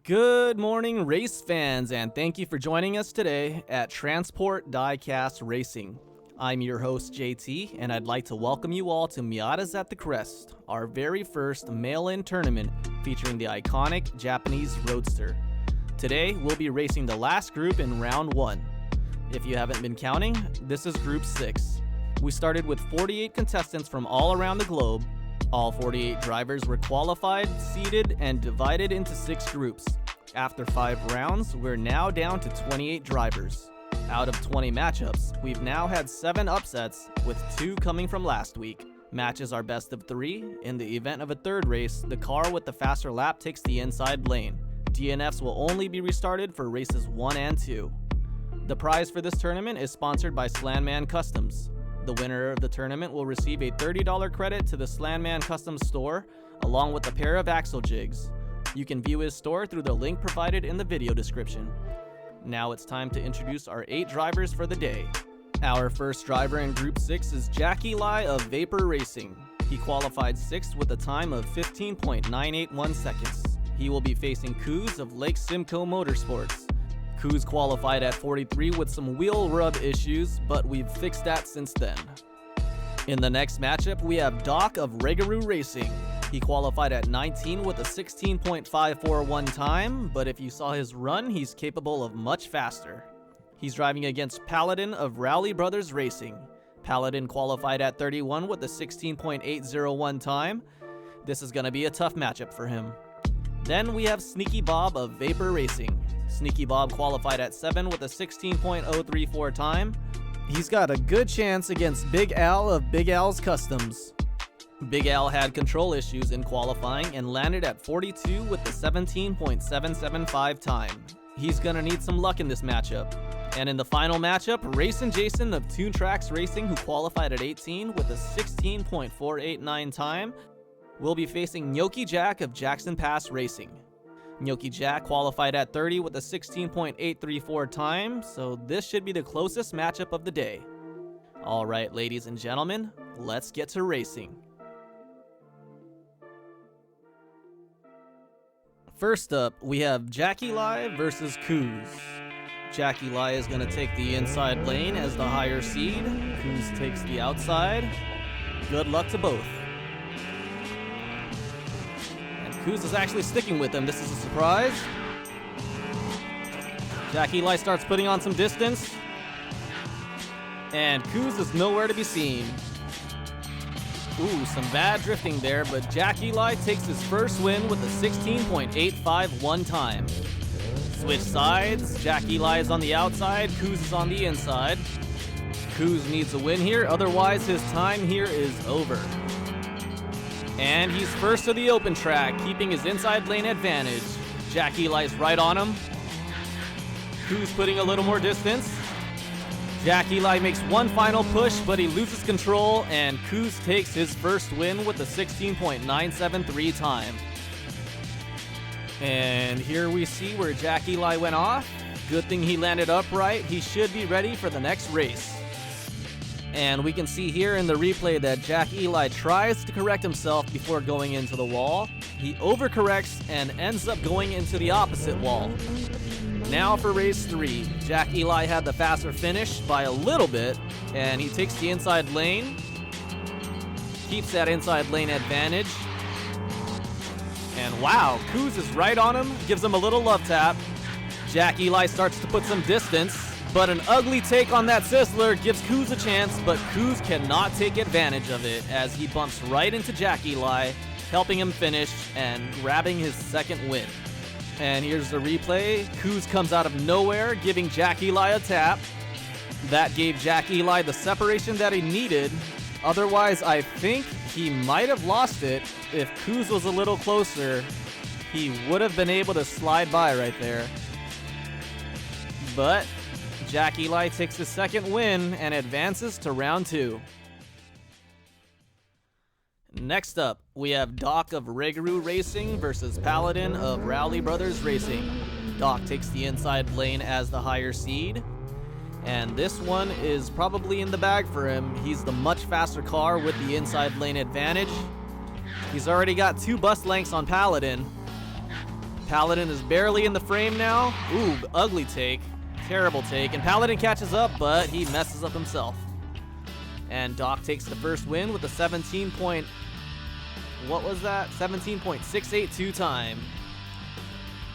Good morning, race fans, and thank you for joining us today at Transport Diecast Racing. I'm your host, JT, and I'd like to welcome you all to Miatas at the Crest, our very first mail-in tournament featuring the iconic Japanese Roadster. Today, we'll be racing the last group in round 1. If you haven't been counting, this is Group 6. We started with 48 contestants from all around the globe. All 48 drivers were qualified, seeded, and divided into 6 groups. After 5 rounds, we're now down to 28 drivers. Out of 20 matchups, we've now had 7 upsets, with 2 coming from last week. Matches are best of 3. In the event of a third race, the car with the faster lap takes the inside lane. DNFs will only be restarted for races 1 and 2. The prize for this tournament is sponsored by Slamman Customs. The winner of the tournament will receive a $30 credit to the Slamman Customs store, along with a pair of axle jigs. You can view his store through the link provided in the video description. Now it's time to introduce our 8 drivers for the day. Our first driver in Group 6 is Jack Eli of Vapor Racing. He qualified 6th with a time of 15.981 seconds. He will be facing Kuz of Lake Simcoe Motorsports. Kuz qualified at 43 with some wheel rub issues, but we've fixed that since then. In the next matchup, we have Doc of Regaroo Racing. He qualified at 19 with a 16.541 time, but if you saw his run, he's capable of much faster. He's driving against Paladin of Rowley Brothers Racing. Paladin qualified at 31 with a 16.801 time. This is going to be a tough matchup for him. Then we have Sneaky Bob of Vapor Racing. Sneaky Bob qualified at 7 with a 16.034 time. He's got a good chance against Big Al of Big Al's Customs. Big Al had control issues in qualifying and landed at 42 with the 17.775 time. He's gonna need some luck in this matchup. And in the final matchup, Racing Jason of Toon Tracks Racing, who qualified at 18 with a 16.489 time, will be facing Gnocchi Jack of Jackson Pass Racing. Gnocchi Jack qualified at 30 with a 16.834 time, so this should be the closest matchup of the day. Alright, ladies and gentlemen, let's get to racing. First up, we have Jack Eli versus Kuz. Jack Eli is going to take the inside lane as the higher seed. Kuz takes the outside. Good luck to both. Kuz is actually sticking with him. This is a surprise. Jack Eli starts putting on some distance. And Kuz is nowhere to be seen. Ooh, some bad drifting there, but Jack Eli takes his first win with a 16.851 time. Switch sides. Jack Eli is on the outside. Kuz is on the inside. Kuz needs a win here, otherwise his time here is over. And he's first to the open track, keeping his inside lane advantage. Jack Eli's right on him. Kuz putting a little more distance. Jack Eli makes one final push, but he loses control, and Kuz takes his first win with a 16.973 time. And here we see where Jack Eli went off. Good thing he landed upright. He should be ready for the next race. And we can see here in the replay that Jack Eli tries to correct himself before going into the wall. He overcorrects and ends up going into the opposite wall. Now for race 3. Jack Eli had the faster finish by a little bit, and he takes the inside lane. Keeps that inside lane advantage. And wow, Kuz is right on him, gives him a little love tap. Jack Eli starts to put some distance. But an ugly take on that Sizzler gives Kuz a chance, but Kuz cannot take advantage of it as he bumps right into Jack Eli, helping him finish and grabbing his second win. And here's the replay. Kuz comes out of nowhere, giving Jack Eli a tap. That gave Jack Eli the separation that he needed. Otherwise, I think he might have lost it. If Kuz was a little closer, he would have been able to slide by right there. But Jack Eli takes his second win and advances to round 2. Next up, we have Doc of Regaroo Racing versus Paladin of Rowley Brothers Racing. Doc takes the inside lane as the higher seed. And this one is probably in the bag for him. He's the much faster car with the inside lane advantage. He's already got 2 bus lengths on Paladin. Paladin is barely in the frame now. Ooh, ugly take. Terrible take. And Paladin catches up, but he messes up himself. And Doc takes the first win with a 17.682 time.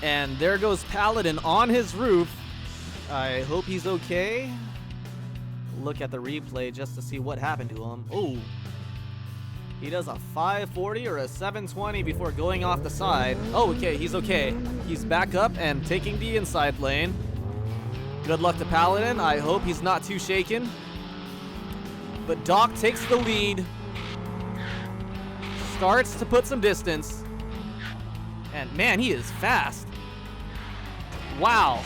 And there goes Paladin on his roof. I hope he's okay. Look at the replay just to see what happened to him. Oh, he does a 540 or a 720 before going off the side. Oh, okay, he's okay. He's back up and taking the inside lane. Good luck to Paladin. I hope he's not too shaken. But Doc takes the lead. Starts to put some distance. And man, he is fast. Wow.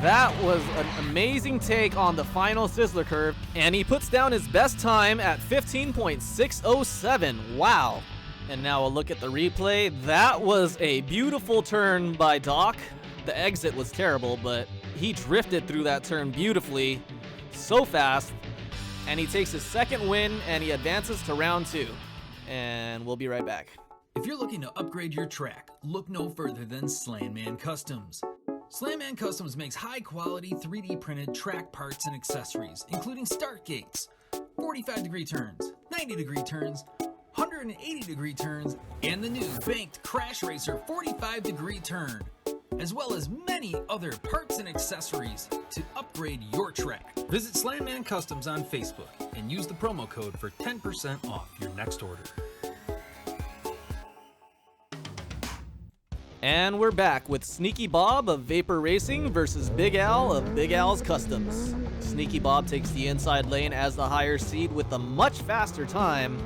That was an amazing take on the final Sizzler curve, and he puts down his best time at 15.607. Wow. And now a look at the replay. That was a beautiful turn by Doc. The exit was terrible, but he drifted through that turn beautifully, so fast, and he takes his second win, and he advances to round 2. And we'll be right back. If you're looking to upgrade your track, look no further than Slamman Customs. Slamman Customs makes high-quality 3D printed track parts and accessories, including start gates, 45-degree turns, 90-degree turns, 180-degree turns, and the new banked Crash Racer 45-degree turn, as well as many other parts and accessories to upgrade your track. Visit Slamman Customs on Facebook and use the promo code for 10% off your next order. And we're back with Sneaky Bob of Vapor Racing versus Big Al of Big Al's Customs. Sneaky Bob takes the inside lane as the higher seed with a much faster time.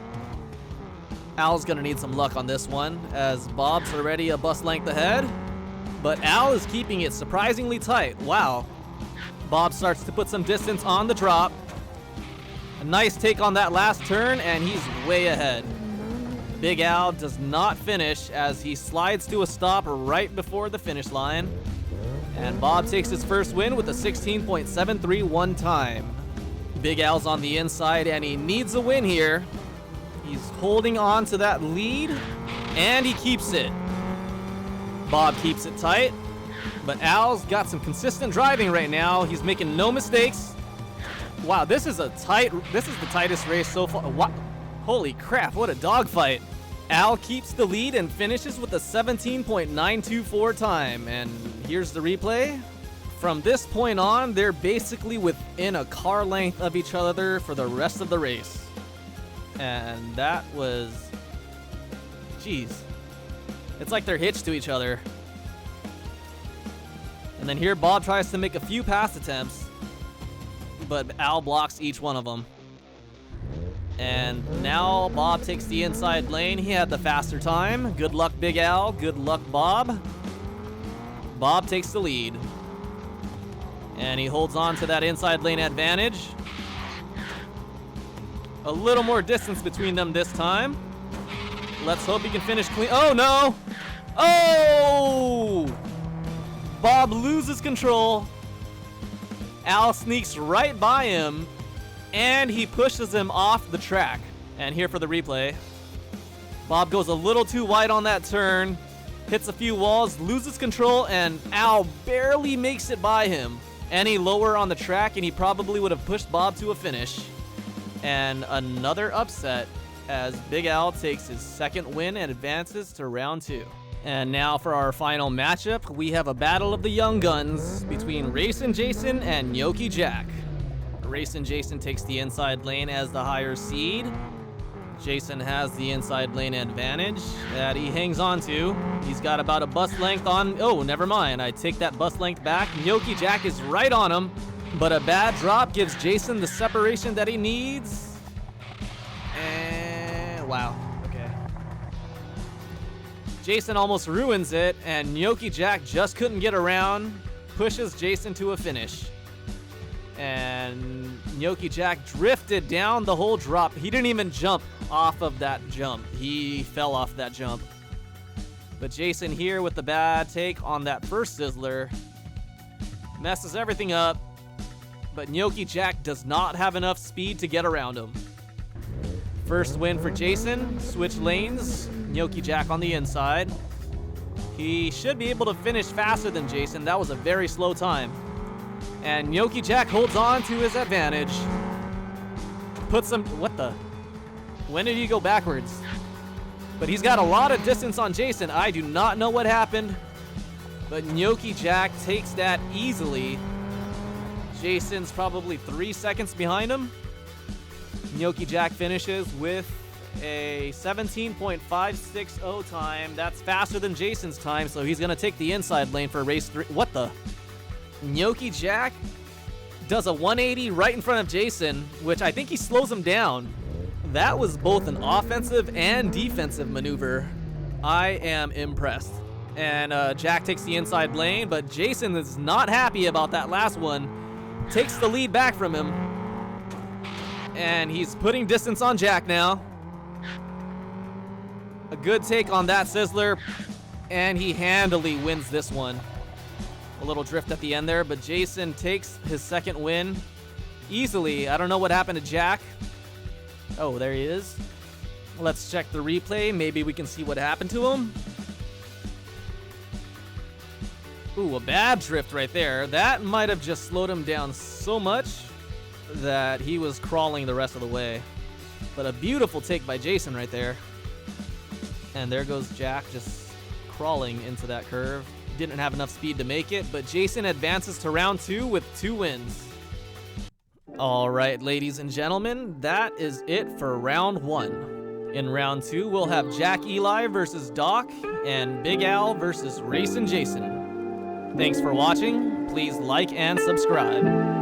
Al's gonna need some luck on this one, as Bob's already a bus length ahead. But Al is keeping it surprisingly tight. Wow. Bob starts to put some distance on the drop. A nice take on that last turn, and he's way ahead. Big Al does not finish as he slides to a stop right before the finish line. And Bob takes his first win with a 16.731 time. Big Al's on the inside and he needs a win here. He's holding on to that lead and he keeps it. Bob keeps it tight, but Al's got some consistent driving right now. He's making no mistakes. Wow, this is the tightest race so far. What? Holy crap, what a dogfight. Al keeps the lead and finishes with a 17.924 time. And here's the replay. From this point on, they're basically within a car length of each other for the rest of the race. And that was... Jeez. It's like they're hitched to each other. And then here Bob tries to make a few pass attempts, but Al blocks each one of them. And now Bob takes the inside lane. He had the faster time. Good luck, Big Al. Good luck, Bob. Bob takes the lead. And he holds on to that inside lane advantage. A little more distance between them this time. Let's hope he can finish clean. Oh, no. Oh! Bob loses control. Al sneaks right by him. And he pushes him off the track. And here for the replay. Bob goes a little too wide on that turn, hits a few walls, loses control, and Al barely makes it by him. Any lower on the track and he probably would have pushed Bob to a finish. And another upset as Big Al takes his second win and advances to round 2. And now for our final matchup, we have a battle of the young guns between Racing Jason and Gnocchi Jack. Racing Jason takes the inside lane as the higher seed. Jason has the inside lane advantage that he hangs on to. He's got about a bus length on... Oh, never mind. I take that bus length back. Gnocchi Jack is right on him, but a bad drop gives Jason the separation that he needs. And... wow. Okay. Jason almost ruins it, and Gnocchi Jack just couldn't get around. Pushes Jason to a finish. And Gnocchi Jack drifted down the whole drop. He didn't even jump off of that jump. He fell off that jump. But Jason here with the bad take on that first Sizzler messes everything up. But Gnocchi Jack does not have enough speed to get around him. First win for Jason. Switch lanes. Gnocchi Jack on the inside. He should be able to finish faster than Jason. That was a very slow time. And Gnocchi Jack holds on to his advantage. Puts him... What the? When did he go backwards? But he's got a lot of distance on Jason. I do not know what happened. But Gnocchi Jack takes that easily. Jason's probably 3 seconds behind him. Gnocchi Jack finishes with a 17.560 time. That's faster than Jason's time, so he's going to take the inside lane for race 3. What the? Gnocchi Jack does a 180 right in front of Jason, which I think he slows him down. That was both an offensive and defensive maneuver. I am impressed. And Jack takes the inside lane, but Jason is not happy about that last one. Takes the lead back from him. And he's putting distance on Jack now. A good take on that Sizzler, and he handily wins this one. A little drift at the end there, but Jason takes his second win easily. I don't know what happened to Jack. Oh, there he is. Let's check the replay. Maybe we can see what happened to him. Ooh, a bad drift right there. That might have just slowed him down so much that he was crawling the rest of the way. But a beautiful take by Jason right there. And there goes Jack just crawling into that curve. Didn't have enough speed to make it, but Jason advances to round 2 with 2 wins. All right, ladies and gentlemen, that is it for round 1. In round 2, we'll have Jack Eli versus Doc and Big Al versus Racing Jason. Thanks for watching. Please like and subscribe.